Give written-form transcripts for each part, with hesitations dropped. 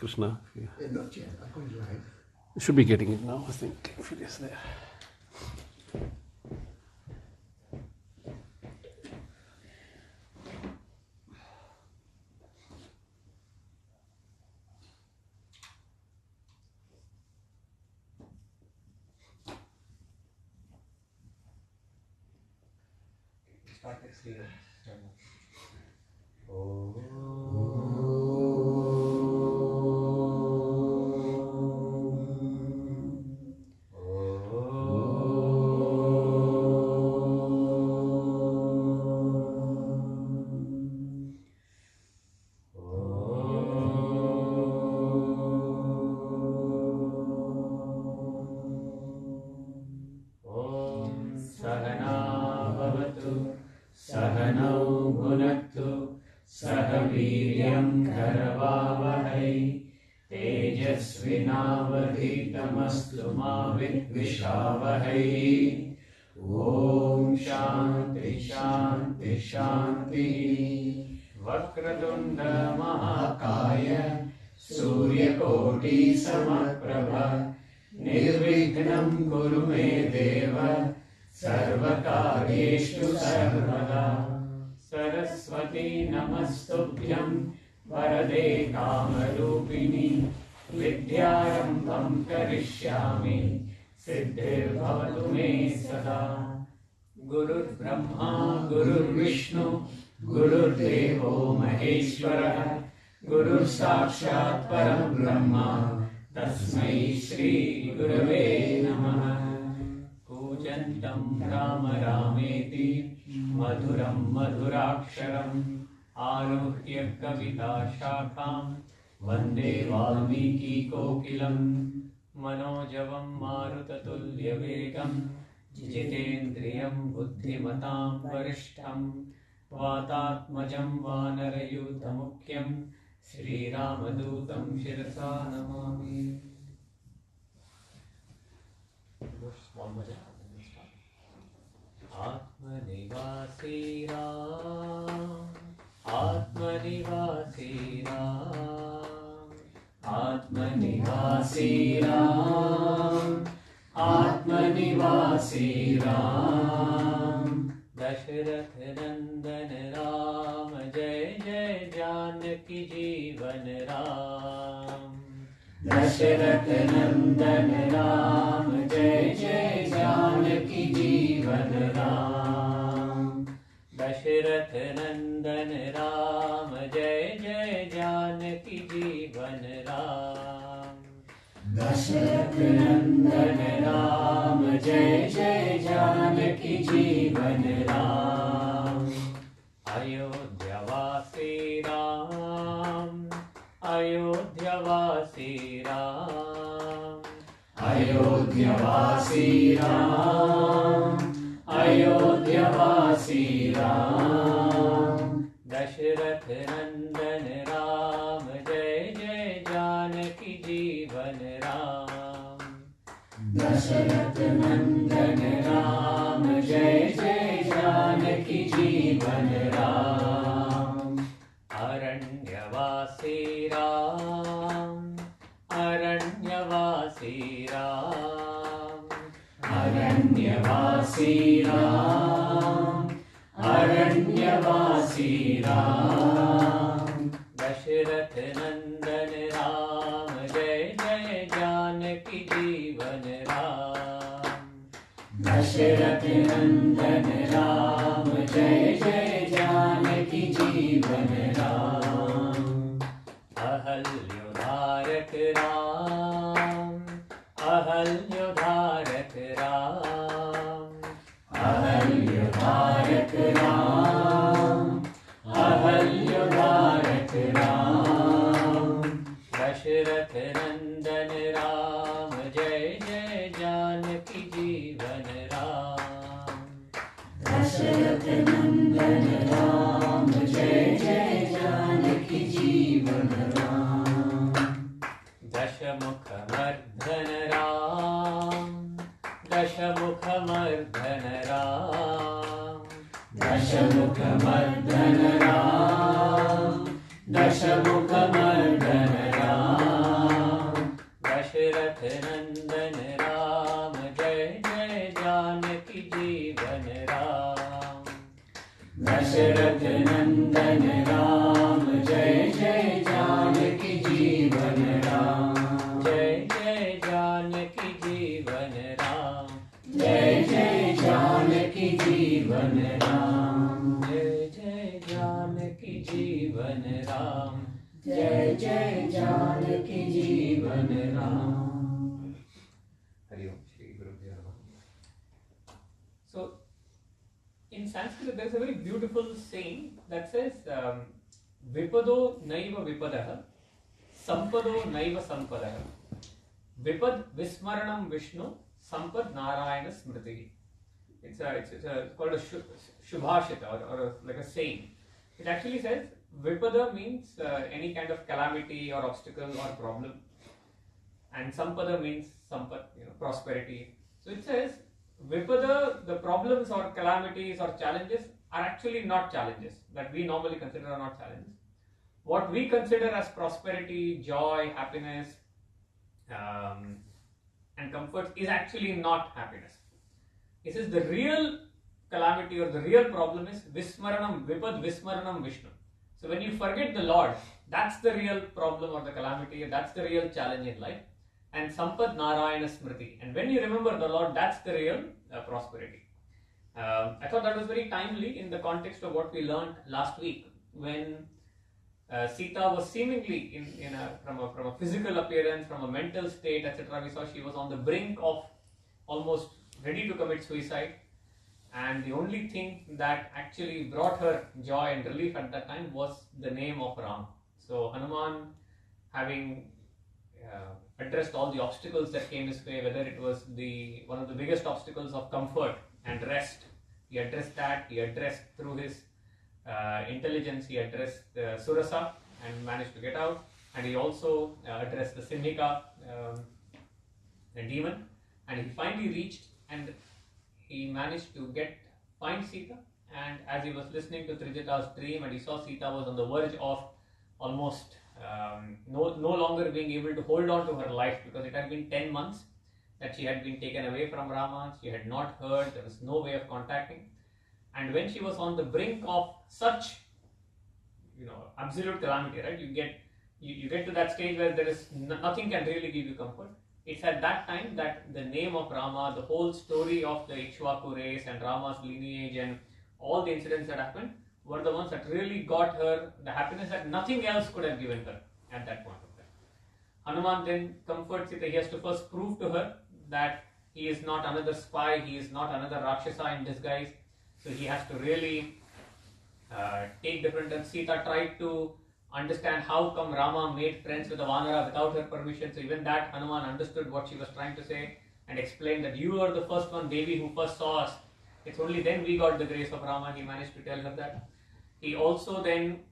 Krishna. Yeah, not yet. I'm going to wait. You should be getting it now, I think, if it is there. Start next year. तेजस्विनावधीतमस्तु मा विद्विषावहै। ॐ शान्ति शान्ति शान्तिः। वक्रतुण्ड महाकाय सूर्यकोटि समप्रभ निर्विघ्नं कुरु मे देव सर्वकार्येषु सर्वदा। सरस्वती नमस्तुभ्यं वरदे कामरूपिणि विद्यारम्भं करिष्यामि सिद्धिर्भवतु मे सदा। गुरुर्ब्रह्मा गुरुर्विष्णु गुरुर्देवो महेश्वरः गुरुर्साक्षात् परब्रह्म तस्मै श्री गुरवे नमः। कूजन्तं राम रामेति मधुरं मधुराक्षरम् आरुह्य कविता शाखां वन्दे वाल्मीकि कोकिलम्। मनोजवं मारुततुल्यवेगं जितेन्द्रियं बुद्धिमतां वरिष्ठं वातात्मजं वानरयूथमुख्यं श्रीरामदूतं शिरसा नमामि। आत्मनिवासी राम आत्मनिवासी राम आत्मनिवासी राम आत्मनिवासी राम। दशरथ नंदन राम जय जय जानकी जीवन राम। दशरथ नंदन राम जय जय जानकी जीवन राम। दशरथ नंदन राम जय जय जानकी जीवन राम। दशरथ नंदन राम जय जय जानकी जीवन राम। अयोध्यावासी राम अयोध्यावासी राम अयोध्यावासी राम अयोध्यावासी राम। दशरथ नंदन राम जय जय जानकी जीवन राम। दशरथ नंदन राम जय जय जानकी जीवन राम। अरण्यवासी राम अरण्यवासी राम अरण्यवासी राम अरण्यवासी राम। दशरथ नंदन राम जय जय जानकी जीवन राम। दशरथ नंदन राम जय जय जानकी जीवन राम। अहल्योधारक राम अहल्योधारक राम अहल्योधारक राम अहल्योधारक राम। दशरथ नंदन राम जय जय जानकी जीवन राम। दशरथ नंदन राम जय जय जानकी जीवन राम। दशमुखमर्दन राम दशमुखमर्दन राम दशमुखमर्दन राम दशमुखमर्दन राम। दशरथ नंदन राम जय जय जानकी जीवन राम दशरथ नंदन राम जय जय जानकी जीवन राम जय जय जानकी जीवन राम जय जय जानकी जीवन राम जय जय जानकी जीवन राम जय जय जानकी जीवन Ram. So, in Sanskrit, there is a very beautiful saying that says, Vipado naiva vipadaha, sampado naiva sampadaha, vipad vismaranam Vishnu, sampad narayana smriti. It's called a shubhashita or like a saying. It actually says, Vipada means any kind of calamity or obstacle or problem, and Sampada means Sampad, prosperity. So it says, Vipada, the problems or calamities or challenges are actually not challenges that we normally consider are not challenges. What we consider as prosperity, joy, happiness, and comfort is actually not happiness. It says the real calamity or the real problem is Vismaranam, Vipad Vismaranam Vishnu. So when you forget the Lord, that's the real problem or the calamity, that's the real challenge in life. And Sampad Narayana Smriti. And when you remember the Lord, that's the real prosperity. I thought that was very timely in the context of what we learned last week when Sita was seemingly from a physical appearance, from a mental state, etc. We saw she was on the brink of almost ready to commit suicide. And the only thing that actually brought her joy and relief at that time was the name of Ram. So Hanuman, having addressed all the obstacles that came his way, whether it was one of the biggest obstacles of comfort and rest, he addressed that. He addressed through his intelligence, he addressed the Surasa and managed to get out. And he also addressed the Simhika, the demon, and he finally reached and he managed to find Sita. And as he was listening to Trijata's dream and he saw Sita was on the verge of almost no longer being able to hold on to her life, because it had been 10 months that she had been taken away from Rama. She had not heard, there was no way of contacting. And when she was on the brink of such absolute calamity, right, you get to that stage where there is nothing can really give you comfort. It's at that time that the name of Rama, the whole story of the Ikshvaku race and Rama's lineage and all the incidents that happened were the ones that really got her the happiness that nothing else could have given her at that point of time. Hanuman then comforts Sita. He has to first prove to her that he is not another spy, he is not another Rakshasa in disguise. So he has to really take different. And Sita tried to understand how come Rama made friends with the Vanara without her permission. So even that Hanuman understood what she was trying to say and explained that you are the first one, Devi, who first saw us. It's only then we got the grace of Rama. He managed to tell her that. He also then,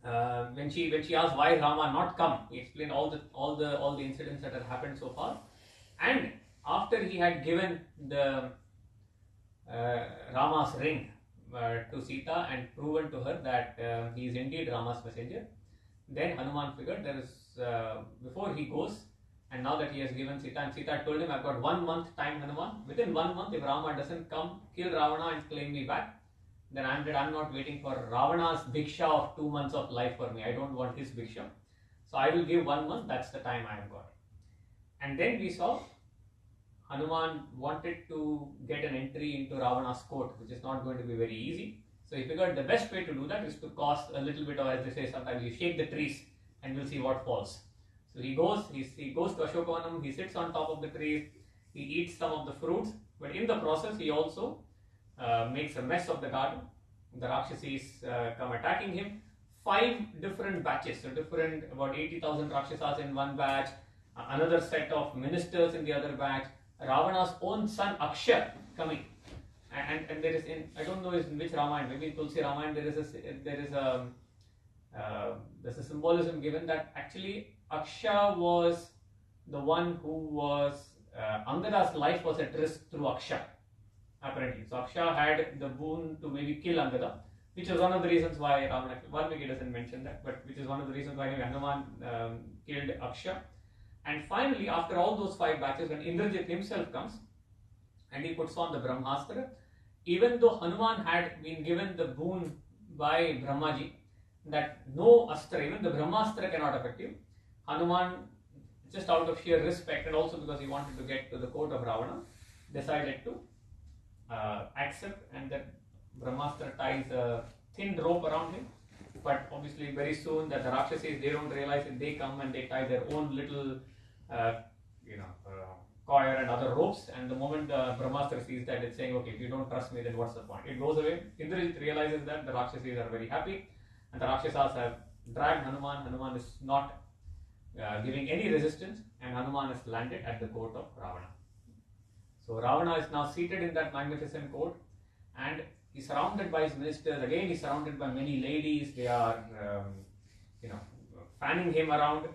when she asked why Rama not come, he explained all the incidents that had happened so far. And after he had given the Rama's ring to Sita and proven to her that he is indeed Rama's messenger, then Hanuman figured there is before he goes, and now that he has given Sita, and Sita told him, I've got 1 month time, Hanuman. Within 1 month, if Rama doesn't come, kill Ravana and claim me back, then I'm dead. I'm not waiting for Ravana's bhiksha of 2 months of life for me. I don't want his bhiksha. So I will give 1 month. That's the time I have got. And then we saw Hanuman wanted to get an entry into Ravana's court, which is not going to be very easy. So he figured the best way to do that is to cause a little bit of, as they say sometimes, you shake the trees and you'll see what falls. So he goes to Ashokavanam, he sits on top of the trees, he eats some of the fruits, but in the process he also makes a mess of the garden. The Rakshasis come attacking him. 5 different batches, so about 80,000 Rakshasas in one batch, another set of ministers in the other batch, Ravana's own son Akshay coming. And there is, I don't know in which Ramayana, maybe in Tulsi Ramayana, there's a symbolism given that actually Akshay was the one who was, Angada's life was at risk through Akshay, apparently. So Akshay had the boon to maybe kill Angada, which was one of the reasons why Valmiki doesn't mention that, but which is one of the reasons why Hanuman killed Akshay. And finally, after all those 5 batches, when Indrajit himself comes and he puts on the Brahmastra, even though Hanuman had been given the boon by Brahmaji that no astra, even the Brahmastra cannot affect you, Hanuman, just out of sheer respect and also because he wanted to get to the court of Ravana, decided to accept, and that Brahmastra ties a thin rope around him. But obviously very soon that the Rakshasis, they don't realize it, they come and they tie their own little coir and other ropes, and the moment the Brahmastra sees that, it's saying, okay, if you don't trust me, then what's the point? It goes away. Indrajit realizes that the Rakshasis are very happy, and the Rakshasas have dragged Hanuman. Hanuman is not giving any resistance, and Hanuman is landed at the court of Ravana. So Ravana is now seated in that magnificent court, and he's surrounded by his ministers. Again, he's surrounded by many ladies. They are, fanning him around.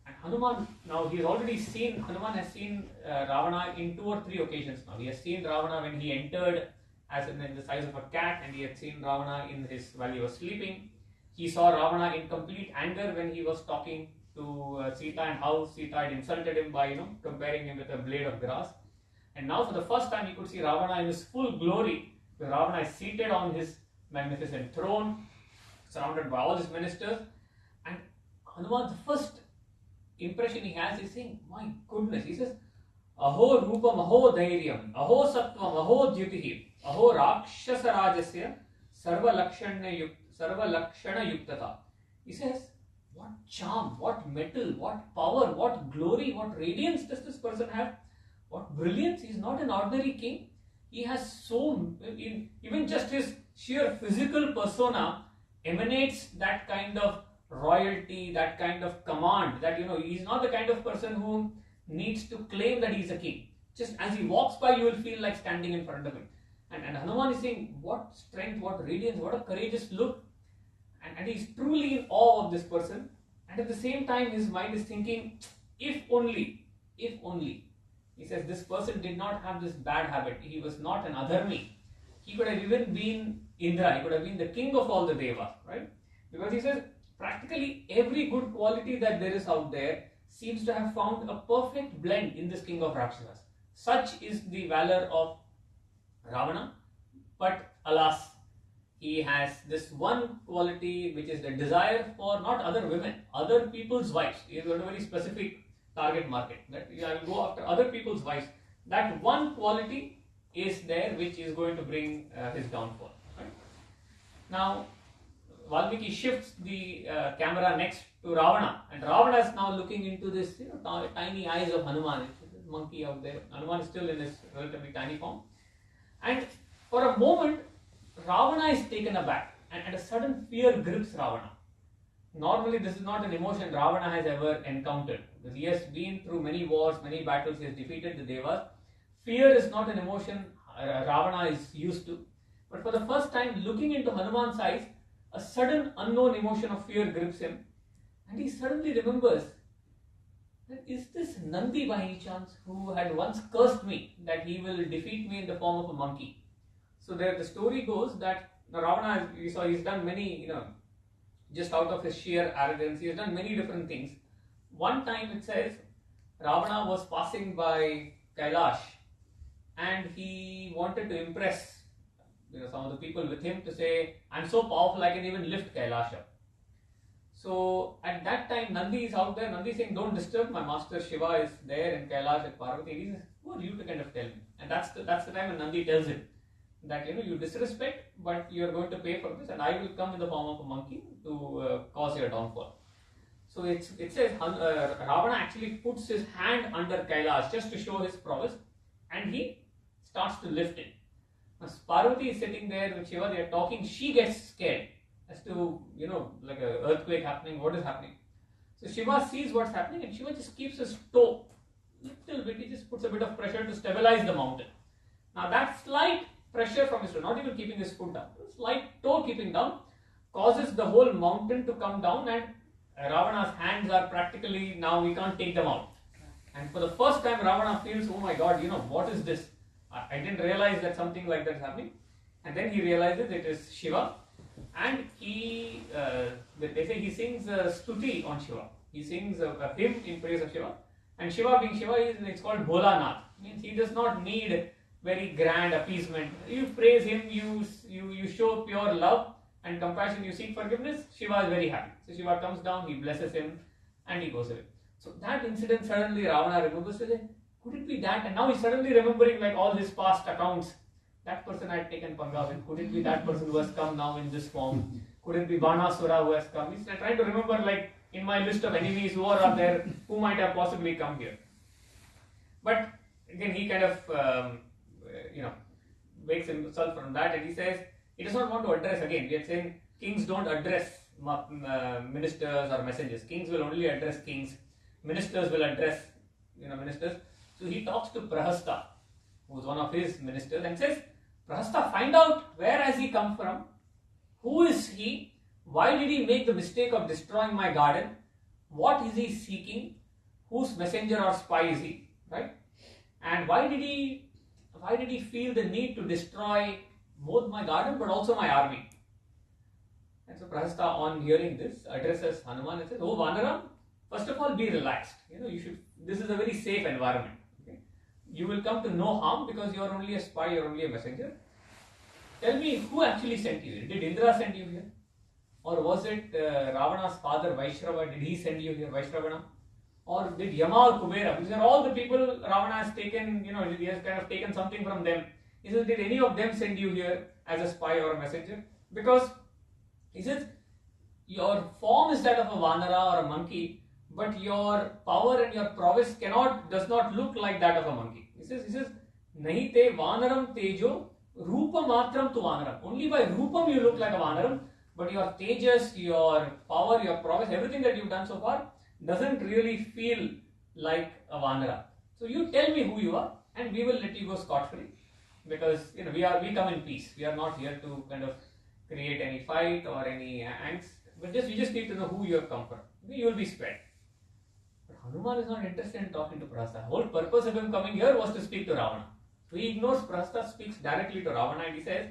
And Hanuman, now he's already seen, Hanuman has seen Ravana in 2 or 3 occasions now. He has seen Ravana when he entered as in the size of a cat, and he had seen Ravana while he was sleeping. He saw Ravana in complete anger when he was talking to Sita, and how Sita had insulted him by comparing him with a blade of grass. And now for the first time he could see Ravana in his full glory. Where Ravana is seated on his magnificent throne, surrounded by all his ministers, and Hanuman's first impression he has is saying, my goodness, he says, Aho Rupam, Aho Dhairyam, Aho Sattvam, Aho Dyutihi, Aho Rakshasa Rajasya, Sarva Lakshana Yuktata. He says, what charm, what mettle, what power, what glory, what radiance does this person have? What brilliance! He is not an ordinary king. He has even just his sheer physical persona emanates that kind of royalty, that kind of command, that he's not the kind of person who needs to claim that he's a king. Just as he walks by, you will feel like standing in front of him. And Hanuman is saying, what strength, what radiance, what a courageous look. And he's truly in awe of this person. And at the same time, his mind is thinking, if only, he says, this person did not have this bad habit. He was not an adharmi. He could have even been Indra. He could have been the king of all the devas, right? Because he says, practically every good quality that there is out there seems to have found a perfect blend in this king of Rakshasas. Such is the valor of Ravana. But alas, he has this one quality, which is the desire for not other women, other people's wives. He has got a very specific target market, that I will go after other people's wives. That one quality is there which is going to bring his downfall. Right? Now, Valmiki shifts the camera next to Ravana, and Ravana is now looking into this tiny eyes of Hanuman. It's a monkey out there. Hanuman is still in his relatively tiny form. And for a moment, Ravana is taken aback, and a sudden fear grips Ravana. Normally, this is not an emotion Ravana has ever encountered. Because he has been through many wars, many battles, he has defeated the Devas. Fear is not an emotion Ravana is used to. But for the first time, looking into Hanuman's eyes, a sudden unknown emotion of fear grips him. And he suddenly remembers that is this Nandi by any chance, who had once cursed me that he will defeat me in the form of a monkey. So there the story goes that Ravana, you saw, he's done many, just out of his sheer arrogance, he has done many different things. One time it says, Ravana was passing by Kailash and he wanted to impress some of the people with him to say, I'm so powerful I can even lift Kailash up. So at that time Nandi is out there, Nandi is saying, don't disturb, my master Shiva is there in Kailash at Parvati. He says, who are you to kind of tell me? And that's the time when Nandi tells him that you disrespect, but you are going to pay for this, and I will come in the form of a monkey to cause your downfall. So it says Ravana actually puts his hand under Kailash just to show his prowess, and he starts to lift it. Now Parvati is sitting there with Shiva, they are talking, she gets scared as to, like an earthquake happening, what is happening. So Shiva sees what's happening and Shiva just keeps his toe, little bit, he just puts a bit of pressure to stabilize the mountain. Now that slight pressure from his toe, not even keeping his foot down, slight toe keeping down, causes the whole mountain to come down, and Ravana's hands are practically, now we can't take them out. And for the first time Ravana feels, oh my god, what is this? I didn't realize that something like that is happening. And then he realizes it is Shiva, and they say he sings a stuti on Shiva. He sings a hymn in praise of Shiva, And Shiva being Shiva, it's called Bhola Nath. Means he does not need very grand appeasement. You praise him, you show pure love and compassion, you seek forgiveness, Shiva is very happy. So Shiva comes down, he blesses him, and he goes away. So that incident suddenly Ravana remembers, could it be that? And now he's suddenly remembering like all his past accounts. That person I had taken Panga with, could it be that person who has come now in this form? Could it be Banasura who has come? He's trying to remember like in my list of enemies who are there, who might have possibly come here. But again he kind of wakes himself from that, and he says he does not want to address again. We are saying kings don't address ministers or messengers. Kings will only address kings. Ministers will address ministers. So he talks to Prahasta, who is one of his ministers, and says, Prahasta, find out where has he come from, who is he, why did he make the mistake of destroying my garden, what is he seeking, whose messenger or spy is he, right? And why did he feel the need to destroy both my garden but also my army? And so Prahasta, on hearing this, addresses Hanuman and says, "Oh Vanara, first of all, be relaxed. This is a very safe environment. Okay? You will come to no harm because you are only a spy, you are only a messenger. Tell me, who actually sent you here? Did Indra send you here? Or was it Ravana's father Vaishrava? Did he send you here, Vaishravana? Or did Yama or Kubera? These are all the people Ravana has taken, he has kind of taken something from them. He says, did any of them send you here as a spy or a messenger? Because he says, your form is that of a Vanara or a monkey, but your power and your prowess does not look like that of a monkey. He says, Nahi te Vanaram tejo Rupa matram tu Vanaram. Only by Rupam you look like a Vanaram, but your tejas, your power, your prowess, everything that you've done so far doesn't really feel like a Vanara. So you tell me who you are and we will let you go scot-free, because we come in peace. We are not here to kind of create any fight or any angst, but we just need to know who you have come from. You will be spared. But Hanuman is not interested in talking to Prahasta. The whole purpose of him coming here was to speak to Ravana. So he ignores Prahasta, speaks directly to Ravana, and he says,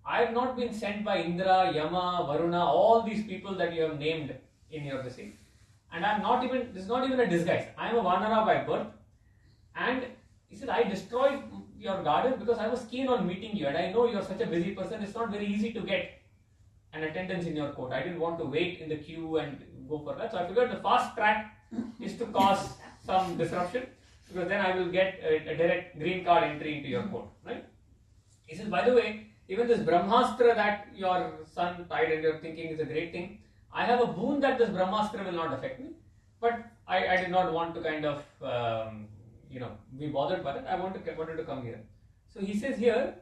I have not been sent by Indra, Yama, Varuna, all these people that you have named in your visit. And this is not even a disguise. I am a Vanara by birth. And he said, I destroyed your garden because I was keen on meeting you. And I know you are such a busy person, it's not very easy to get an attendance in your court. I didn't want to wait in the queue and go for that. So I figured the fast track is to cause some disruption, because then I will get a direct green card entry into your court. Right? He says, by the way, even this Brahmastra that your son tied and you're thinking is a great thing, I have a boon that this Brahmastra will not affect me, but I did not want to kind of be bothered by it. I wanted to come here. So he says here,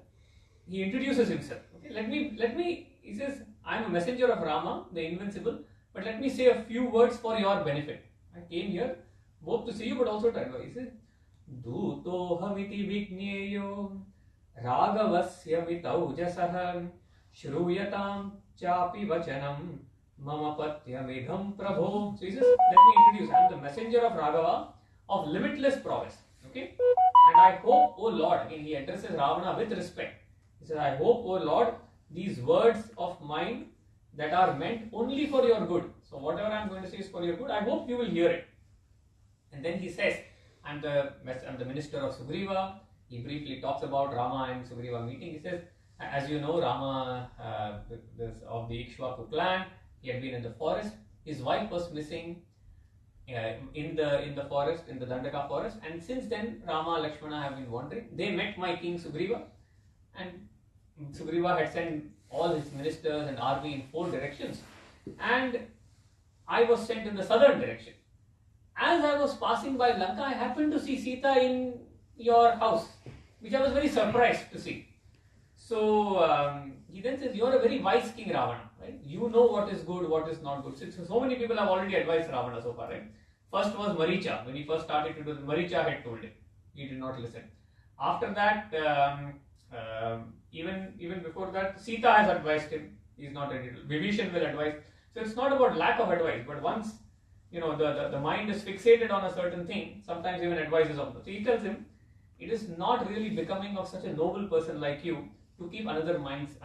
he introduces himself. Okay, let me. He says, I am a messenger of Rama, the invincible, but let me say a few words for your benefit. I came here both to see you, but also to advise. He says, Duto hamiti vigneyo Ragavasya vitaujasah Shruyatam chapi vachanam Mama patyamidham prabho. So he says, let me introduce, I am the messenger of Raghava of limitless prowess. Okay? And I hope, O Lord, again he addresses Ravana with respect. He says, I hope, O Lord, these words of mine that are meant only for your good. So whatever I am going to say is for your good. I hope you will hear it. And then he says, I am the minister of Sugriva. He briefly talks about Rama and Sugriva meeting. He says, as you know, Rama of the Ikshvaku clan, he had been in the forest. His wife was missing in the forest, in the Dandaka forest. And since then, Rama and Lakshmana have been wandering. They met my king Sugriva. And Sugriva had sent all his ministers and army in 4 directions. And I was sent in the southern direction. As I was passing by Lanka, I happened to see Sita in your house, which I was very surprised to see. So he then says, you are a very wise king, Ravana, right? You know what is good, what is not good. So many people have already advised Ravana so far, right? First was Maricha. When he first started to do this, Maricha had told him. He did not listen. After that, even before that, Sita has advised him. He is not ready to. Vibhishan will advise. So it's not about lack of advice, but once the mind is fixated on a certain thing, sometimes even advice is offered. So he tells him, it is not really becoming of such a noble person like you to keep another man's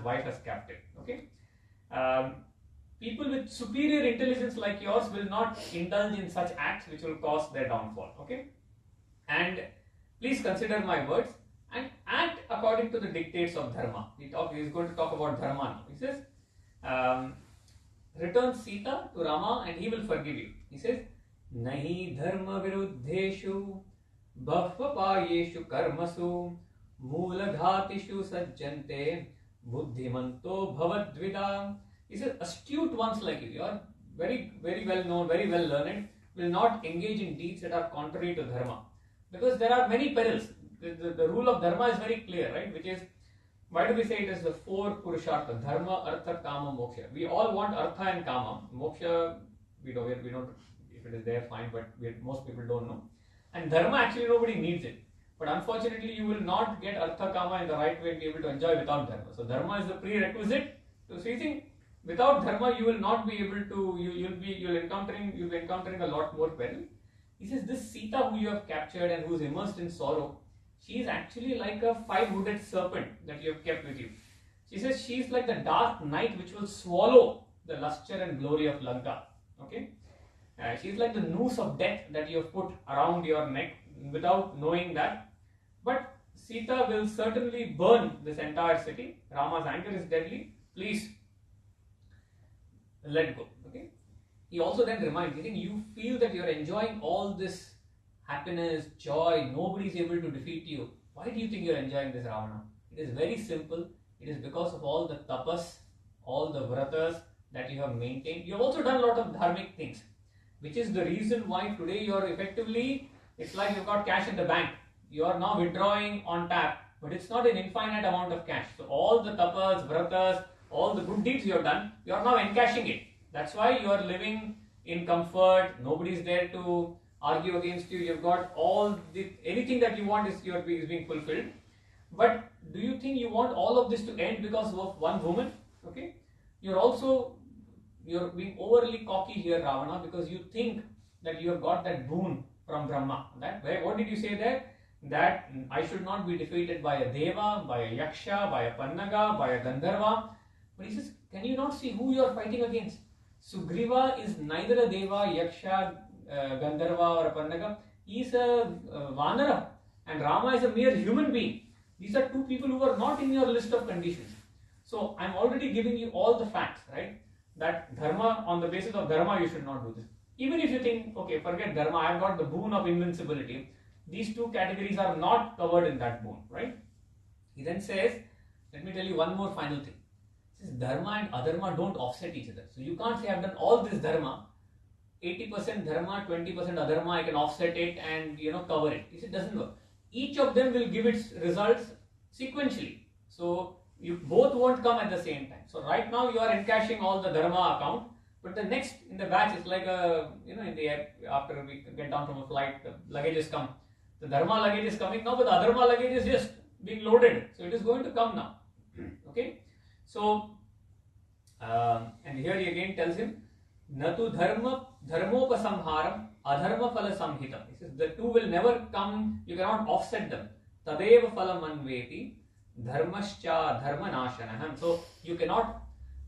wife as captive. Okay. people with superior intelligence like yours will not indulge in such acts which will cause their downfall. Okay? And please consider my words and act according to the dictates of dharma. He is going to talk about dharma now. He says, return Sita to Rama and he will forgive you. He says, Nahi dharma viruddheshu bhvapayeshu karmasu moolaghatishu sajjante buddhimanto bhavadvida. He says, astute ones like you are very, very well known, very well learned, will not engage in deeds that are contrary to dharma. Because there are many perils. The rule of dharma is very clear, right? Which is, why do we say it is the four purushartha? Dharma, artha, kama, moksha. We all want artha and kama. Moksha, we don't, if it is there, fine, but most people don't know. And dharma, actually nobody needs it. But unfortunately, you will not get artha, kama in the right way and be able to enjoy without dharma. So dharma is the prerequisite. So you think, without dharma, you will not be able to, you'll be encountering a lot more peril. He says, this Sita who you have captured and who is immersed in sorrow, she is actually like a five-hooded serpent that you have kept with you. She says she is like the dark night which will swallow the luster and glory of Lanka. Okay, she is like the noose of death that you have put around your neck without knowing that. But Sita will certainly burn this entire city. Rama's anger is deadly. Please let go. Okay. He also then reminds, you feel that you are enjoying all this happiness, joy, nobody is able to defeat you. Why do you think you are enjoying this, Ravana? It is very simple. It is because of all the tapas, all the vratas that you have maintained. You have also done a lot of dharmic things, which is the reason why today you are effectively, it's like you've got cash in the bank. You are now withdrawing on tap, but it's not an infinite amount of cash. So all the tapas, vratas, all the good deeds you have done, you are now encashing it. That's why you are living in comfort. Nobody is there to argue against you. You've got anything that you want is being fulfilled. But do you think you want all of this to end because of one woman? Okay, you're being overly cocky here, Ravana, because you think that you have got that boon from Brahma. What did you say there? That I should not be defeated by a deva, by a yaksha, by a pannaga, by a gandharva. But he says, can you not see who you are fighting against? Sugriva is neither a deva, yaksha, gandharva or a pannaga. He is a vanara, and Rama is a mere human being. These are two people who are not in your list of conditions. So I am already giving you all the facts, right? That dharma, on the basis of dharma, you should not do this. Even if you think, okay, forget dharma, I have got the boon of invincibility. These two categories are not covered in that boon, right? He then says, let me tell you one more final thing. He says, dharma and adharma don't offset each other. So you can't say, I've done all this dharma, 80% dharma, 20% adharma, I can offset it and cover it. He said, it doesn't work. Each of them will give its results sequentially. So you both won't come at the same time. So right now you are encashing all the dharma account, but the next in the batch is like after we get down from a flight, the luggages come. The dharma luggage is coming now, but the adharma luggage is just being loaded. So it is going to come now. Okay. So and here he again tells him, Natu dharmopasamharam adharma phala samhitam. He says the two will never come, you cannot offset them. Tadeva phala manveti dharmascha dharma nashanaham. So you cannot,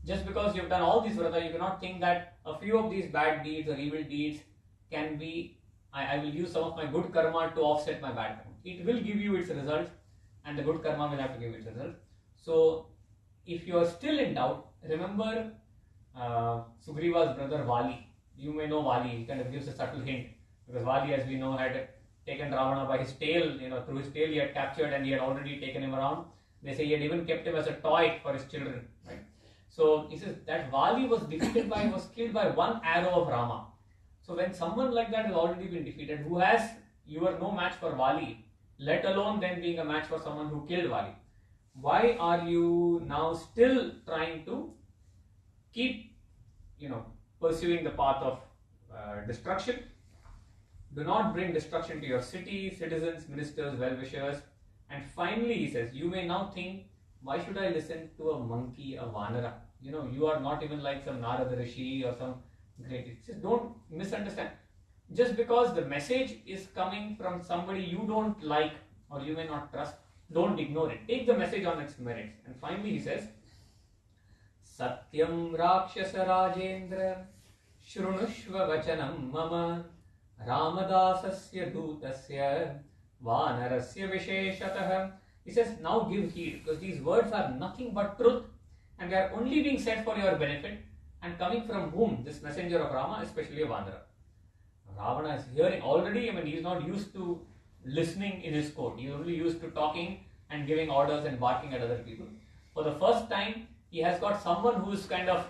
just because you have done all these vrata, you cannot think that a few of these bad deeds or evil deeds can be, I will use some of my good karma to offset my bad karma. It will give you its results, and the good karma will have to give its results. So if you are still in doubt, remember Sugriva's brother Vali. You may know Vali, he kind of gives a subtle hint, because Vali, as we know, had taken Ravana by his tail, through his tail he had captured and he had already taken him around. They say he had even kept him as a toy for his children, right? So he says that Vali was killed by one arrow of Rama. So when someone like that has already been defeated, you are no match for Vali, let alone then being a match for someone who killed Vali. Why are you now still trying to keep, pursuing the path of destruction? Do not bring destruction to your city, citizens, ministers, well-wishers. And finally, he says, you may now think, why should I listen to a monkey, a vanara? You are not even like some Narada Rishi or some great. He says, don't misunderstand. Just because the message is coming from somebody you don't like or you may not trust, don't ignore it. Take the message on its merits. And finally, he says, Satyam Rakshasa Rajendra Shrunushva Vachanam Mama Ramadasasya Dutasya Vanarasya Visheshatah. He says, now give heed, because these words are nothing but truth and they are only being said for your benefit, and coming from whom? This messenger of Rama, especially a Vanara. Ravana is hearing already. He is not used to listening in his court. He is only used to talking and giving orders and barking at other people. For the first time, he has got someone who is kind of,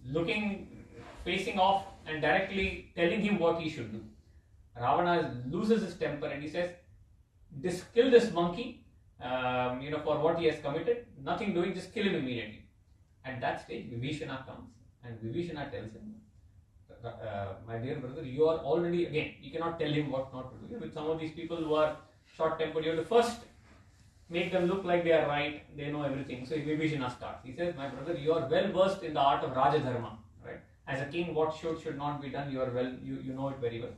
looking, facing off and directly telling him what he should do. Ravana loses his temper and he says, kill this monkey, for what he has committed. Nothing doing, just kill him immediately. At that stage, Vibhishana comes and Vibhishana tells him, my dear brother, you are already, again, you cannot tell him what not to do. With some of these people who are short-tempered, you have to first make them look like they are right, they know everything. So Vibhishana starts. He says, my brother, you are well versed in the art of Rajadharma, right? As a king, what should not be done, you know it very well.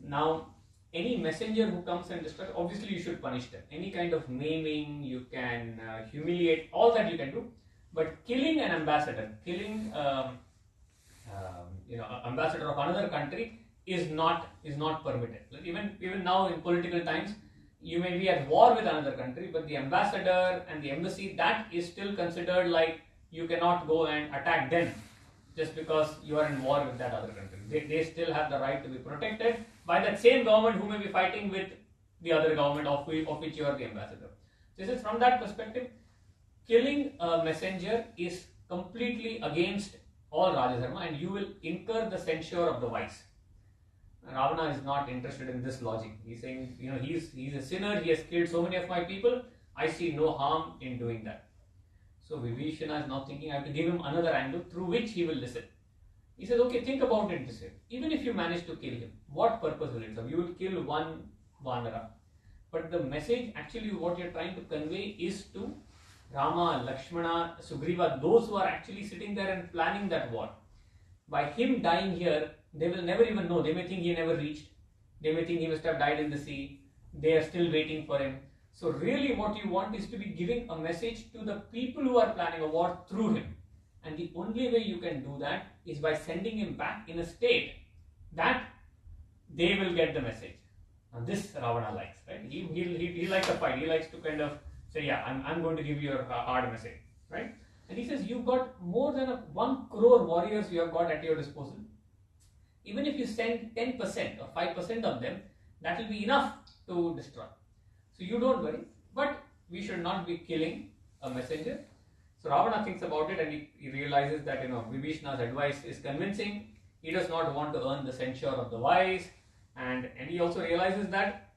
Now, any messenger who comes and destroys, obviously you should punish them. Any kind of maiming, you can humiliate, all that you can do. But killing an ambassador, killing ambassador of another country is not permitted. Even now in political times, you may be at war with another country, but the ambassador and the embassy, that is still considered like you cannot go and attack them just because you are in war with that other country. They still have the right to be protected by that same government who may be fighting with the other government of which you are the ambassador. This is from that perspective, killing a messenger is completely against all Rajadharma, and you will incur the censure of the wise. Ravana is not interested in this logic. He's saying, he's a sinner, he has killed so many of my people, I see no harm in doing that. So Vibhishana is now thinking, I have to give him another angle through which he will listen. He says, okay, think about it this way. Even if you manage to kill him, what purpose will it serve? You will kill one Vanara. But the message, actually what you're trying to convey is to Rama, Lakshmana, Sugriva, those who are actually sitting there and planning that war. By him dying here, they will never even know. They may think he never reached. They may think he must have died in the sea. They are still waiting for him. So really what you want is to be giving a message to the people who are planning a war through him. And the only way you can do that is by sending him back in a state that they will get the message. Now this Ravana likes, right? He likes a fight. He likes to kind of say, yeah, I'm going to give you a hard message, right? And he says, you've got more than 1 crore warriors you have got at your disposal. Even if you send 10% or 5% of them, that will be enough to destroy. So you don't worry, but we should not be killing a messenger. So Ravana thinks about it and he realizes that Vibhishana's advice is convincing. He does not want to earn the censure of the wise, and he also realizes that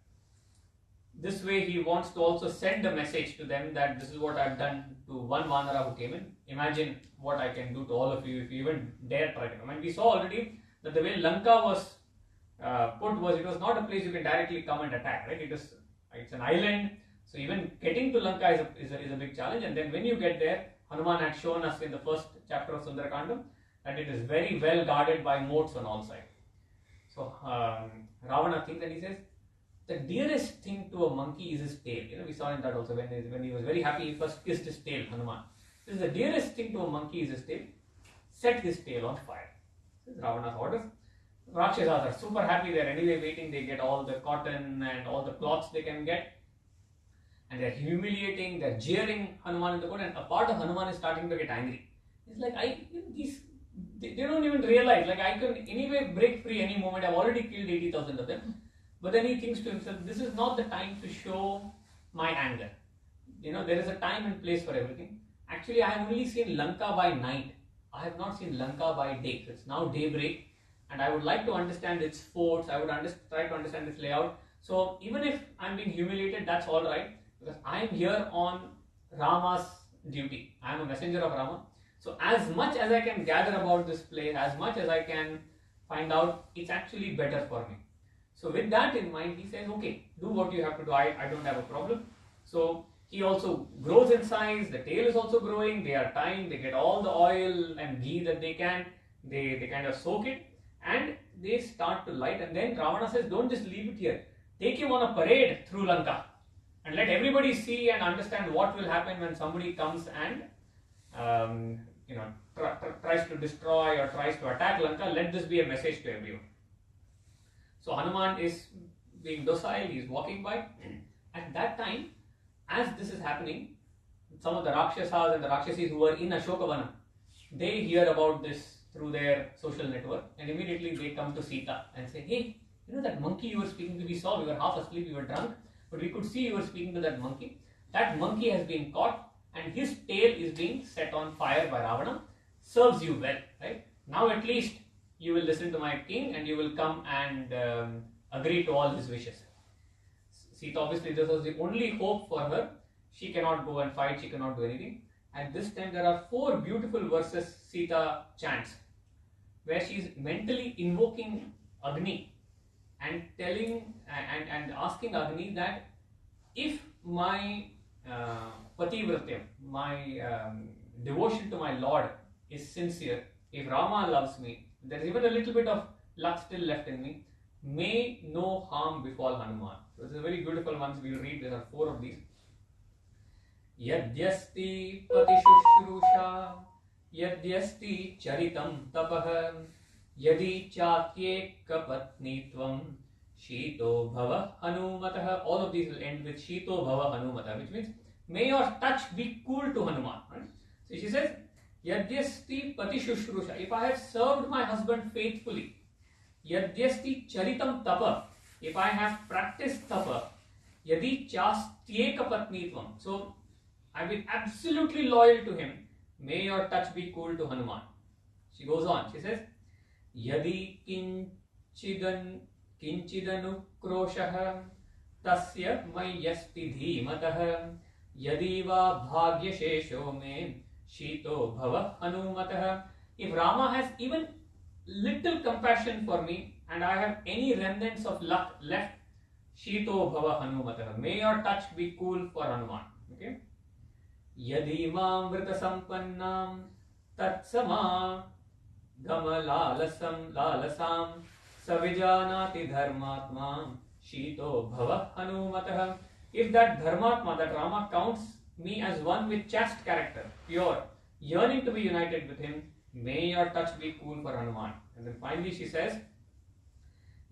this way he wants to also send a message to them that this is what I've done to one Vanara who came in. Imagine what I can do to all of you if you even dare try to come. And we saw already that the way Lanka was it was not a place you can directly come and attack, right? It's an island, so even getting to Lanka is a big challenge. And then when you get there, Hanuman had shown us in the first chapter of Sundarakandam that it is very well guarded by moats on all sides. So Ravana thinks, and he says, the dearest thing to a monkey is his tail. We saw in that also when he was very happy, he first kissed his tail, Hanuman. This is the dearest thing to a monkey is his tail. Set his tail on fire. This is Ravana's orders. Rakshasas are super happy. They're anyway waiting. They get all the cotton and all the cloths they can get. And they're humiliating, they're jeering Hanuman in the court. And a part of Hanuman is starting to get angry. It's like, they don't even realize, like I can anyway break free any moment. I've already killed 80,000 of them. But then he thinks to himself, this is not the time to show my anger. There is a time and place for everything. Actually, I have only seen Lanka by night. I have not seen Lanka by day. It's now daybreak. And I would like to understand its forts. I would try to understand its layout. So even if I'm being humiliated, that's all right. Because I am here on Rama's duty. I am a messenger of Rama. So as much as I can gather about this place, as much as I can find out, it's actually better for me. So with that in mind, he says, okay, do what you have to do. I don't have a problem. So he also grows in size. The tail is also growing. They are tying. They get all the oil and ghee that they can. They kind of soak it and they start to light. And then Ravana says, don't just leave it here. Take him on a parade through Lanka and let everybody see and understand what will happen when somebody comes and tries to destroy or tries to attack Lanka, let this be a message to everyone. So Hanuman is being docile, he is walking by. At that time, as this is happening, some of the Rakshasas and the Rakshasis who were in Ashokavanam, they hear about this through their social network, and immediately they come to Sita and say, hey, you know that monkey you were speaking to, we saw, we were half asleep, we were drunk, but we could see you were speaking to that monkey. That monkey has been caught and his tail is being set on fire by Ravana. Serves you well, right? Now at least you will listen to my king and you will come and agree to all his wishes. Sita, obviously this was the only hope for her. She cannot go and fight, she cannot do anything. At this time there are 4 beautiful verses Sita chants, where she is mentally invoking Agni and telling and asking Agni that if my pativratyam, my devotion to my Lord is sincere, if Rama loves me, there is even a little bit of luck still left in me, may no harm befall Hanuman. So this is a very beautiful one, we will read, there are 4 of these. Yadyasti patishushruषा yadyasti charitam tapah yadi chatyekapatnitvam shito bhava hanumatah. All of these will end with shito bhava hanumatah, which means may your touch be cool to Hanuman. Right? So she says, yadyasti patishushruषा, if I have served my husband faithfully, yadyasti charitam tapa, if I have practiced tapa, yadi chastyekapatnitvam, so I've been absolutely loyal to him, may your touch be cool to Hanuman. She goes on, she says, yadi kinchidanu kroshah tasya mayasti dhimatah yadi va bhagya shesho me shito bhava hanumatah. If Rama has even little compassion for me and I have any remnants of luck left, shito bhava hanumatah, may your touch be cool for Hanuman. Okay. Yadi mam vrita sampannam tatsama gamalalasam lalasam savijanati dharmatma shito bhava hanumatah. If that dharmatma, that Rama counts me as one with chaste character, pure, yearning to be united with him, may your touch be cool for Hanuman. And then finally she says,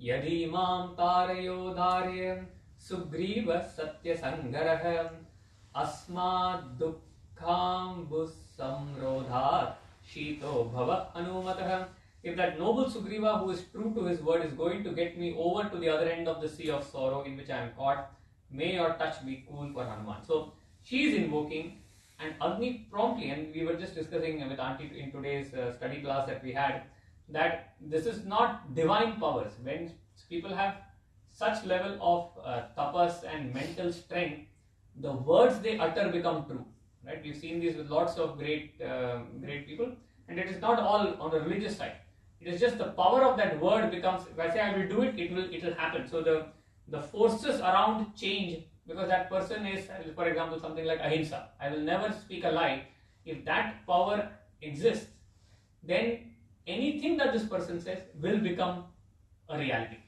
yadi mam tarayo dharya sugriva satya sangarah asmad dukkham samrodhat shito bhava hanumatah. If that noble Sugriva who is true to his word is going to get me over to the other end of the sea of sorrow in which I am caught, may your touch be cool for Hanuman. So she is invoking, and Agni promptly, and we were just discussing with Auntie in today's study class that we had, that this is not divine powers. When people have such level of tapas and mental strength, the words they utter become true. Right? We've seen this with lots of great people, and it is not all on the religious side. It is just the power of that word becomes. If I say I will do it, it will happen. So the forces around change, because that person is, for example, something like ahimsa. I will never speak a lie. If that power exists, then anything that this person says will become a reality,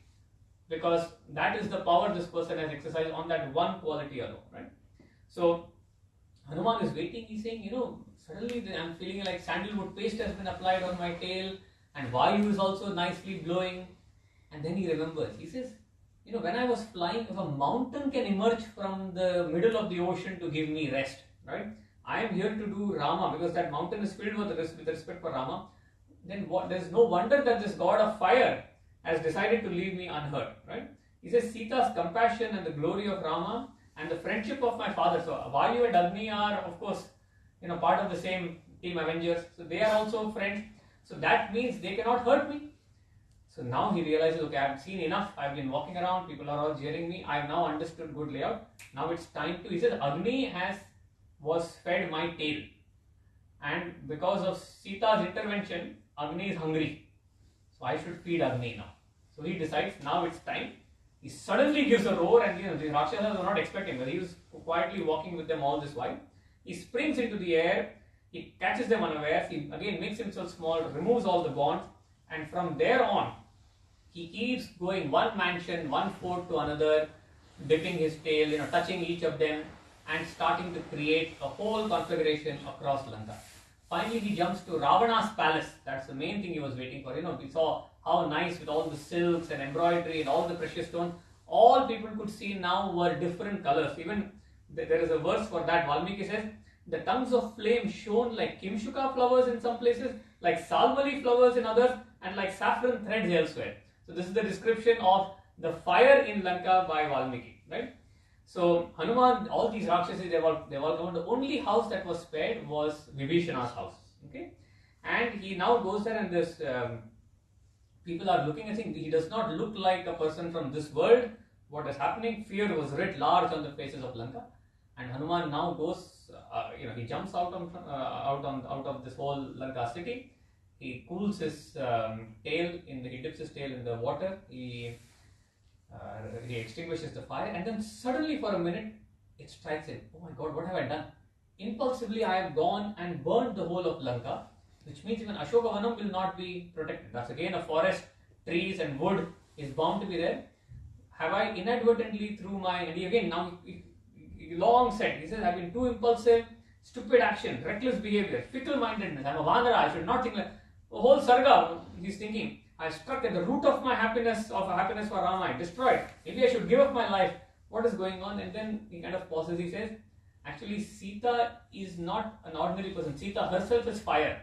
because that is the power this person has exercised on that one quality alone. Right? So Hanuman is waiting. He's saying, suddenly I'm feeling like sandalwood paste has been applied on my tail, and Vayu is also nicely blowing. And then he remembers. He says, when I was flying, if a mountain can emerge from the middle of the ocean to give me rest, right? I am here to do Rama, because that mountain is filled with respect for Rama. Then there's no wonder that this god of fire has decided to leave me unhurt, right? He says Sita's compassion and the glory of Rama and the friendship of my father. So Vayu and Agni are, of course, part of the same team Avengers. So they are also friends. So that means they cannot hurt me. So now he realizes, okay, I've seen enough. I've been walking around. People are all jeering me. I've now understood good layout. Now it's time to, he says, Agni was fed my tail. And because of Sita's intervention, Agni is hungry. So I should feed Agni now. So he decides, now it's time. He suddenly gives a roar, and the Rakshasas were not expecting, but he was quietly walking with them all this while. He springs into the air, he catches them unawares, he again makes himself small, removes all the bonds, and from there on, he keeps going one mansion, one fort to another, dipping his tail, touching each of them, and starting to create a whole configuration across Lanka. Finally, he jumps to Ravana's palace. That's the main thing he was waiting for. We saw how nice with all the silks and embroidery and all the precious stones. All people could see now were different colors. Even there is a verse for that. Valmiki says, the tongues of flame shone like kimshuka flowers in some places, like salmali flowers in others, and like saffron threads elsewhere. So this is the description of the fire in Lanka by Valmiki, right? So Hanuman, all these Rakshasis, they've all gone. The only house that was spared was Vibhishana's house. Okay, and he now goes there, and this people are looking and saying he does not look like a person from this world. What is happening? Fear was writ large on the faces of Lanka, and Hanuman now goes. He jumps out of this whole Lanka city. He cools his he dips his tail in the water. He extinguishes the fire, and then suddenly for a minute it strikes him. Oh my God, what have I done? Impulsively I have gone and burned the whole of Lanka, which means even Ashokavanam will not be protected. That's again a forest, trees and wood is bound to be there. Have I inadvertently through my, and he again now long said, he says, I've been too impulsive, stupid action, reckless behavior, fickle-mindedness, I'm a Vanara, I should not think like, the whole Sarga, he's thinking, I struck at the root of my happiness, for Rama, I destroyed. Maybe I should give up my life. What is going on? And then he kind of pauses, he says, actually Sita is not an ordinary person. Sita herself is fire.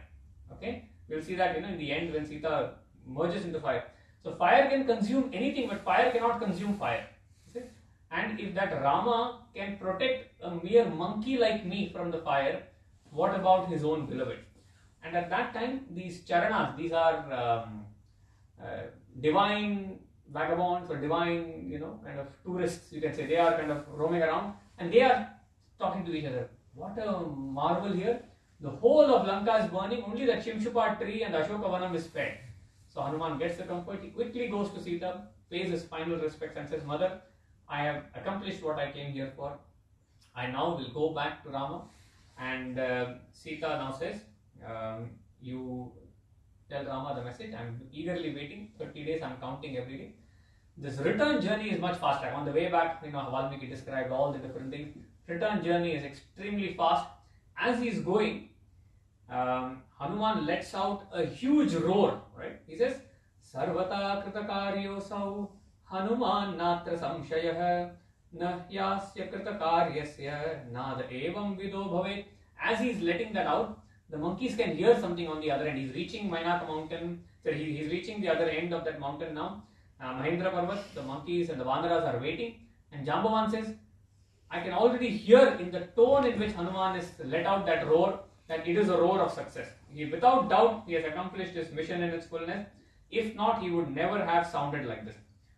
Okay? We'll see that in the end when Sita merges into fire. So fire can consume anything, but fire cannot consume fire. And if that Rama can protect a mere monkey like me from the fire, what about his own beloved? And at that time, these charanas, these are divine vagabonds or divine, kind of tourists, you can say. They are kind of roaming around and they are talking to each other. What a marvel here. The whole of Lanka is burning, only the Chimshupa tree and Ashokavanam is spared. So Hanuman gets the comfort, he quickly goes to Sita, pays his final respects and says, Mother, I have accomplished what I came here for. I now will go back to Rama. And Sita now says, you tell Rama the message. I'm eagerly waiting. 30 days I'm counting every day. This return journey is much faster. On the way back, Valmiki described all the different things. Return journey is extremely fast. As he's going, Hanuman lets out a huge roar, right? He says, Sarvata kritakaryo sau Hanuman natra samshayah na yasya kritakaryasya nada evam vido bhavet. As he's letting that out, the monkeys can hear something on the other end. He's reaching Mainaka mountain. So he's reaching the other end of that mountain now. Mahendra Parvat, the monkeys and the Vanaras are waiting. And Jambavan says, I can already hear in the tone in which Hanuman has let out that roar, that it is a roar of success. Without doubt, he has accomplished his mission in its fullness. If not, he would never have sounded like this.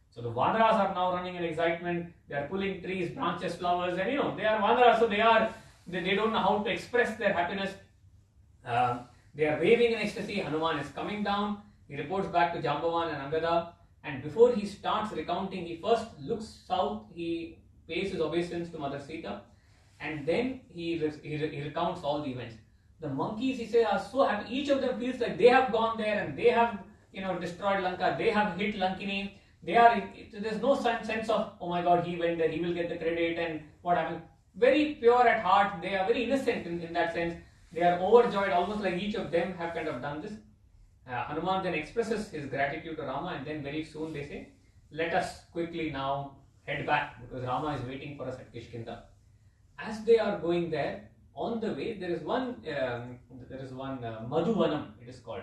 So the Vanaras are now running in excitement. They are pulling trees, branches, flowers, and they are Vanaras, so they don't know how to express their happiness. They are waving in ecstasy. Hanuman is coming down. He reports back to Jambavan and Angada. And before he starts recounting, he first looks south. He pays his obeisance to Mother Sita. And then he recounts all the events. The monkeys, he says, are so happy. Each of them feels like they have gone there and they have destroyed Lanka. They have hit Lankini. There's no sense of, oh my God, he went there, he will get the credit and what happened. Very pure at heart. They are very innocent in that sense. They are overjoyed, almost like each of them have kind of done this. Hanuman then expresses his gratitude to Rama, and then very soon they say, let us quickly now head back because Rama is waiting for us at Kishkinda. As they are going there, on the way there is one Madhuvanam, it is called,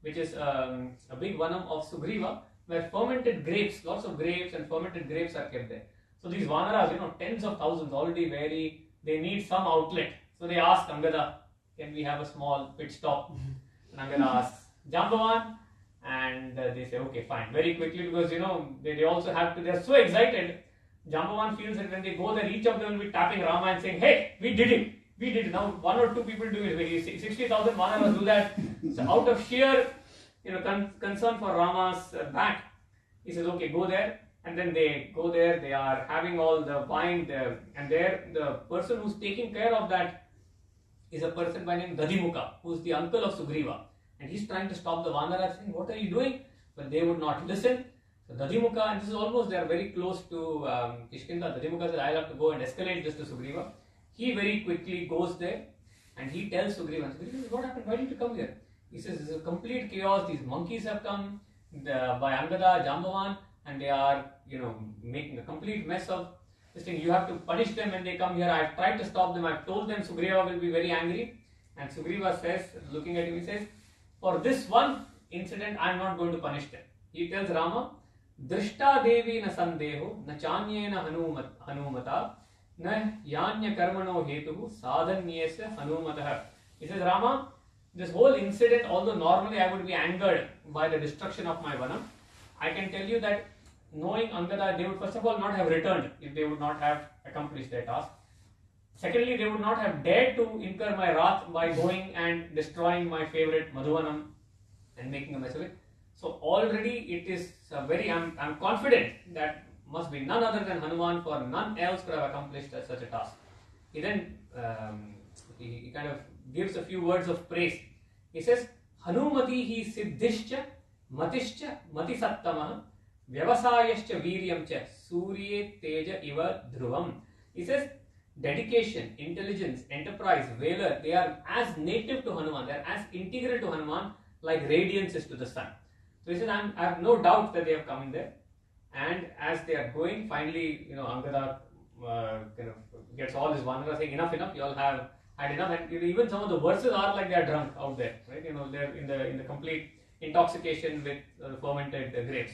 which is a big vanam of Sugriva, where fermented grapes, lots of grapes and fermented grapes are kept there. So these Vanaras, tens of thousands, already they need some outlet. So they ask Angada, can we have a small pit stop? And Angada asks Jambavan, and they say, okay, fine, very quickly, because they also have to, they're so excited. Jambavan feels that when they go there, each of them will be tapping Rama and saying, hey, we did it. We did it. Now, one or two people do it. 60,000 Vanaras do that. So out of sheer concern for Rama's back, he says, okay, go there. And then they go there, they are having all the wine there, and there the person who's taking care of that is a person by name Dadimukha, who's the uncle of Sugriva. And he's trying to stop the Vanaras, saying, what are you doing? But they would not listen. So Dadimukha, and this is almost, they are very close to Kishkinda. Dadimukha says, I'll have to go and escalate this to Sugriva. He very quickly goes there, And he tells Sugriva, what happened? Why did you come here? He says, this is a complete chaos. These monkeys have come by Angada, Jambavan, and they are, making a complete mess of this thing. You have to punish them when they come here. I've tried to stop them. I've told them Sugriva will be very angry. And Sugriva says, looking at him, he says, for this one incident, I'm not going to punish them. He tells Rama, Drishta Devi na sandeho, na chanyena hanumata, na yanya karmano hetuhu, sadhanyesa hanumataha. He says, Rama, this whole incident, although normally I would be angered by the destruction of my vana, I can tell you that knowing Angada, they would first of all not have returned if they would not have accomplished their task. Secondly, they would not have dared to incur my wrath by going and destroying my favorite Madhuvanam and making a mess of it. So already it is I'm confident that must be none other than Hanuman, for none else could have accomplished such a task. He then he kind of gives a few words of praise. He says, Hanumati hi siddhischa matischa matisattama vyavasayascha viryamcha surye teja iva dhruvam. He says, dedication, intelligence, enterprise, valor, they are as native to Hanuman, they are as integral to Hanuman like radiance is to the sun. So he says, I have no doubt that they have come in there. And as they are going, finally, Angada kind of gets all his vanara saying, enough, you all have had enough. And even some of the verses are like they are drunk out there, right? They're in the complete intoxication with fermented grapes.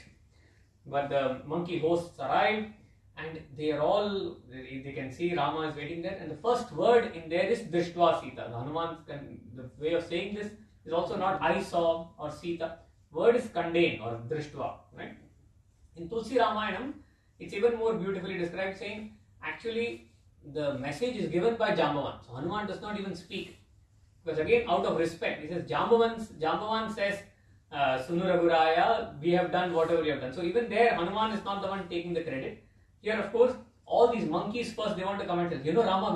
But the monkey hosts arrive, and they can see Rama is waiting there. And the first word in there is Drishtva Sita. The way of saying this is also not I saw or Sita. Word is Kandane or Drishtva, right? In Tulsi Ramayanam, it's even more beautifully described, saying actually the message is given by Jambavan. So Hanuman does not even speak, because again, out of respect, he says Jambavan says, Sunu Raghuraya, we have done whatever we have done. So even there, Hanuman is not the one taking the credit. Here, of course, all these monkeys first, they want to come and tell, Rama,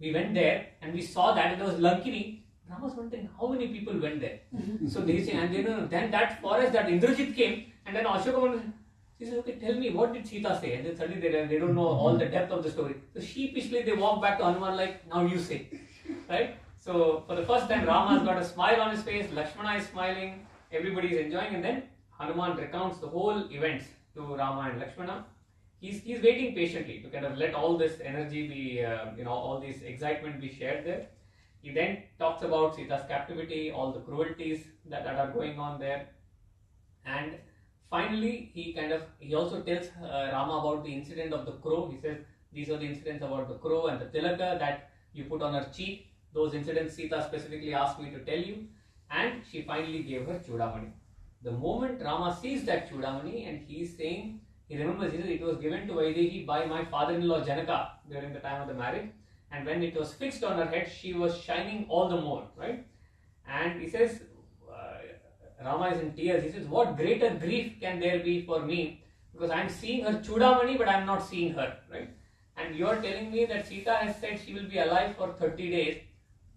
we went there and we saw that, and there was Lankini. Rama's wondering how many people went there. So they say, and then that forest, that Indrajit came, and then Ashoka, he says, okay, tell me, what did Sita say? And then suddenly they don't know all the depth of the story. So sheepishly they walk back to Hanuman like, now you say. Right? So for the first time, Rama has got a smile on his face, Lakshmana is smiling, everybody is enjoying, and then Hanuman recounts the whole events to Rama and Lakshmana. He's waiting patiently to kind of let all this energy be, all this excitement be shared there. He then talks about Sita's captivity, all the cruelties that are going on there. And finally, he also tells Rama about the incident of the crow. He says, these are the incidents about the crow and the tilaka that you put on her cheek. Those incidents Sita specifically asked me to tell you. And she finally gave her Chudamani. The moment Rama sees that Chudamani, and he's saying, he remembers, he says, it was given to Vaidehi by my father-in-law Janaka during the time of the marriage. And when it was fixed on her head, she was shining all the more, right? And he says, Rama is in tears. He says, what greater grief can there be for me? Because I am seeing her Chudamani, but I am not seeing her, right? And you are telling me that Sita has said she will be alive for 30 days.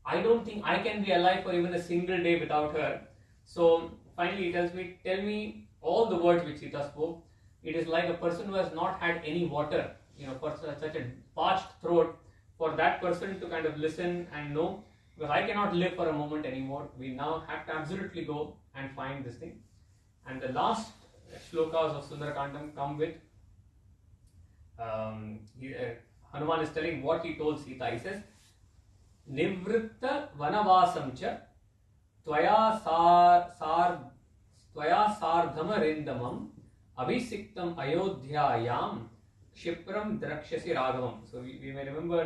I don't think I can be alive for even a single day without her. So finally he tells me, tell me all the words which Sita spoke. It is like a person who has not had any water, for such a parched throat, for that person to kind of listen and know, because I cannot live for a moment anymore. We now have to absolutely go and find this thing. And the last shlokas of Sundarakandam come with Hanuman is telling what he told Sita. He says, Nivritta vanavasamcha tvaya sardhamarindamam abhisiktam ayodhyayam Kshipram Drakshasi Raghavam. So we may remember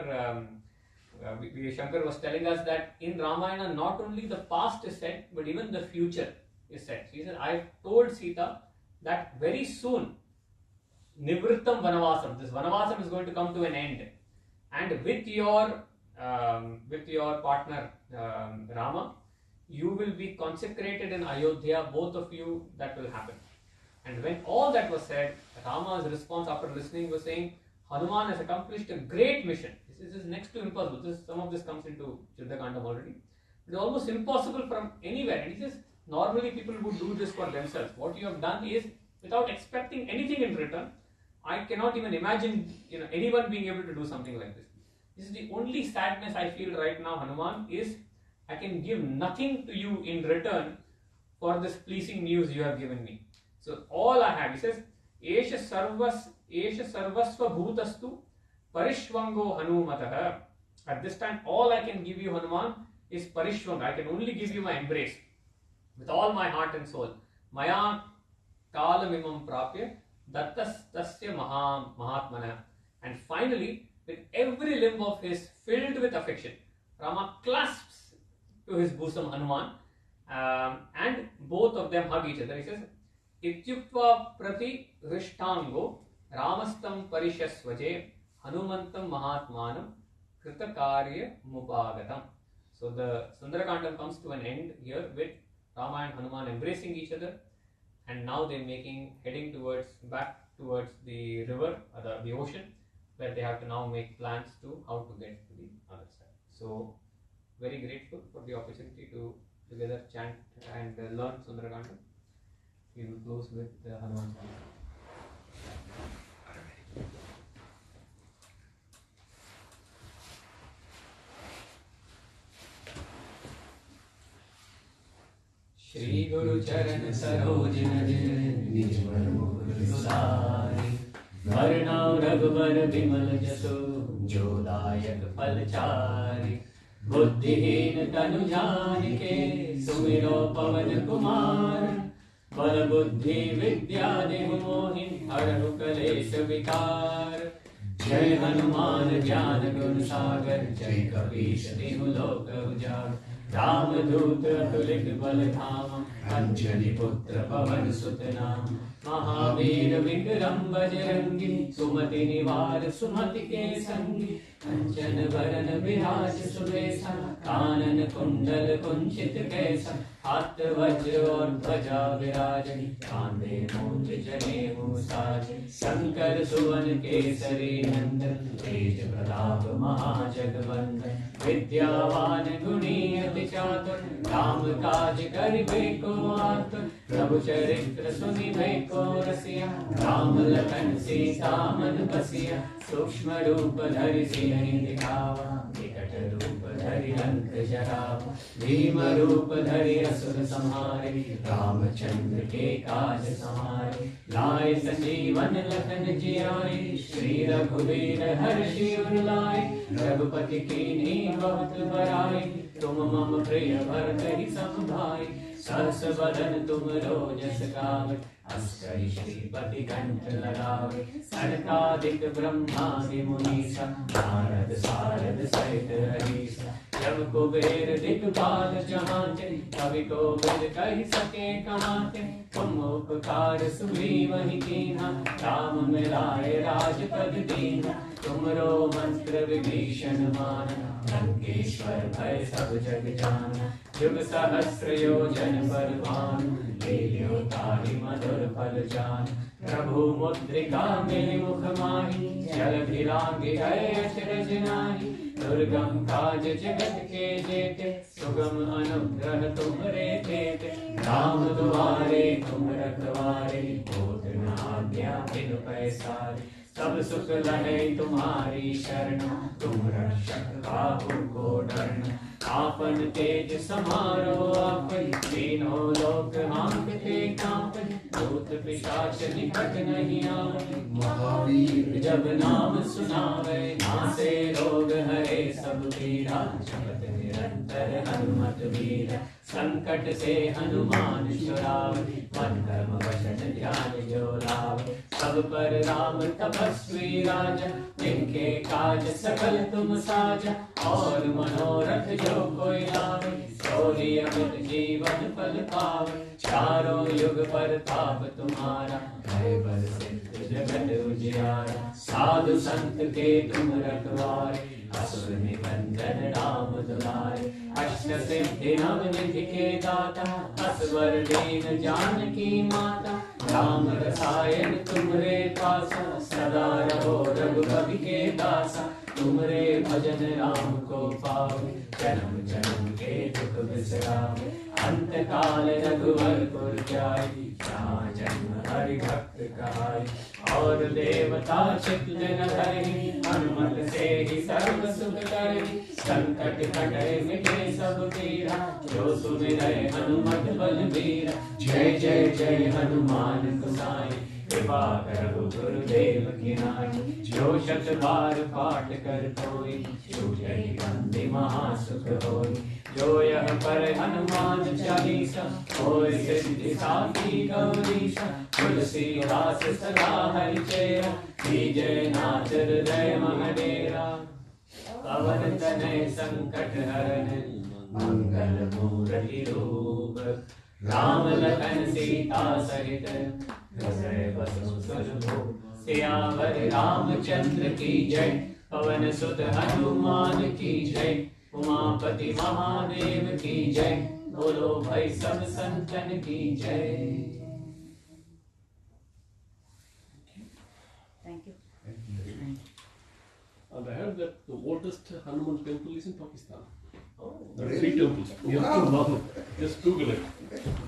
Shankar was telling us that in Ramayana not only the past is said, but even the future is said. So he said, I told Sita that very soon Nivrittam Vanavasam, this Vanavasam is going to come to an end. And with your partner Rama, you will be consecrated in Ayodhya, both of you, that will happen. And when all that was said, Rama's response after listening was saying, Hanuman has accomplished a great mission. This is next to impossible. Some of this comes into Yuddhakandam already. It is almost impossible from anywhere. And he says, normally people would do this for themselves. What you have done is, without expecting anything in return, I cannot even imagine anyone being able to do something like this. This is the only sadness I feel right now, Hanuman, is I can give nothing to you in return for this pleasing news you have given me. So all I have, he says, Esha sarvasva bhutastu parishvango hanumatah. At this time, all I can give you, Hanuman, is parishvanga. I can only give you my embrace with all my heart and soul. Maya kalamimam prapya dattastasya mahatmana. And finally, with every limb of his filled with affection, Rama clasps to his bosom Hanuman, and both of them hug each other. He says, Ityuktva prati rishtango ramastam parishasvaje hanumantam mahatmanam kritakarya mupagatam. So the Sundarakandam comes to an end here with Rama and Hanuman embracing each other, and now they're heading back towards the river, the ocean, where they have to now make plans to how to get to the other side. So very grateful for the opportunity to together chant and learn Sundarakandam. We will close with the Hanuman Chalisa. Shri Guru Charan Saroj Niz Manmukh Sudari Varnau Raghuvar Bimal Jasu Jodayak Palchari Buddhihin Tanu Janike Sumiro Pavan Kumar Bal Buddhi Vidya Dehu Mohin Harahu Kalesha Vikar Jai Hanuman Jnana Gun Sagar Jai Kapish Dehu Loka Ujar रामदूत अतुलित बल धाम अंजनी पुत्र पवन सुत नाम महावीर विक्रम बजरंगी सुमति निवार सुमति के संगी कंचन वरन विराज सुबेसा कानन कुंडल कुंचित कैसा हाथ वज्र और ध्वजा विराजनी कांधे मूंज जनेऊ साज शंकर सुवन केसरी नंदन तेज प्रताप महाजगवंदन विद्यावान गुणी अति चातुर राम काज करिबे को आतुर प्रभु चरित्र सुनिबे को रसिया राम लखन सीता मन बसिया सूक्ष्म रूप धरि सिंहि दिखावा विकट रूप धरि लंक जरावा भीम रूप धरि असुर संहारे रामचंद्र के काज सहारे लाए संजीवन लखन जियाए श्री रघुवीर हर्षि उर लाए रघुपति कीन्ही बहुत बड़ाई तुम मम प्रिय भरतहि सम भाई सहस बदन तुम रोजस गावै अस कहि श्रीपति कंठ लगावै सनकादिक ब्रह्मादि मुनीसा नारद सारद सहित अहिसा जब कुबेर दिक्पाल जहांते कवि कोविद कहि सके कहाते तुम उपकार सुग्रीवहि कीन्हा राम मिलाए राजपद दीन्हा तुमरो मंत्र विभीषण माना लंकेश्वर भय सब जग जाना जुग सहस्र योजन बलवान लील्यो ताहि मधुर फल जान प्रभु मुद्रिका मेलि मुख माहि जल भिलांघि गए अचरज नाहि दुर्गम काज जगत के जेते सुगम अनुग्रह तुमरे तेते राम दुआरे तुम रखवारे होत न आज्ञा बिनु पैसारे सब सुख लहे तुम्हारी शरण तुम रक्षक काहू को डरना आपन तेज समारो आपन तीनों लोक हांकते कांपन भूत पिशाच निकट नहीं आवे महावीर जब नाम सुनावे नासे रोग हरे सब पीरा जपत निरंतर हनुमत वीरा संकट से हनुमान छुड़ावे मन कर्म वचन ध्यान जो लावे सब पर राम तपस्वी राजा जिनके काज सकल तुम साजा और मनोरथ जो कोई लावे सोई अमित जीवन फल पावे चारों युग पर ताप तुम्हारा है बल सिद्ध जगत उजियारा साधु संत के तुम रखवारे असुर निकंदन राम दुलारे अष्ट सिद्धि नव निधि के दाता असवर दीन जानकी माता राम रसायन तुमरे पासा सदा रहो रघुपति के दासा तुमरे भजन राम को पावे जन्म जन्म के दुख बिसरावे अंत काल रघुवर पुर जाय जहाँ जन्म हरि भक्त कहाई। और देवता चित्त न धरहि, हनुमत से ही सर्व सुख करहि। संकट कटे मिटे सब पीरा, जो सुमिरै हनुमत बलबीरा। जय जय जय हनुमान गोसाई, कृपा करहु गुरुदेव की नाई। जो शत बार पाठ कर कोई, छूटहि बंदी महासुख होई। जो यह पर हनुमान चालीसा, होय सिद्धि साखी गौरीसा। तुलसीदास सदा हरिचेरा, कीजय नाथ हृदय मह डेरा। पवन तनय संकट हरन, मंगल मूर्ति रूप। राम लखन सीता सहित, हृदय बसु सुरभूप। सियावर रामचंद्र की जय, पवन सुत हनुमान की जय। उमापति महादेव की जय, बोलो भाई सब संतन की जय। Thank you. And I heard that the oldest Hanuman temple is in Pakistan. Oh. There are 3 temples. You have to know. Just Google it.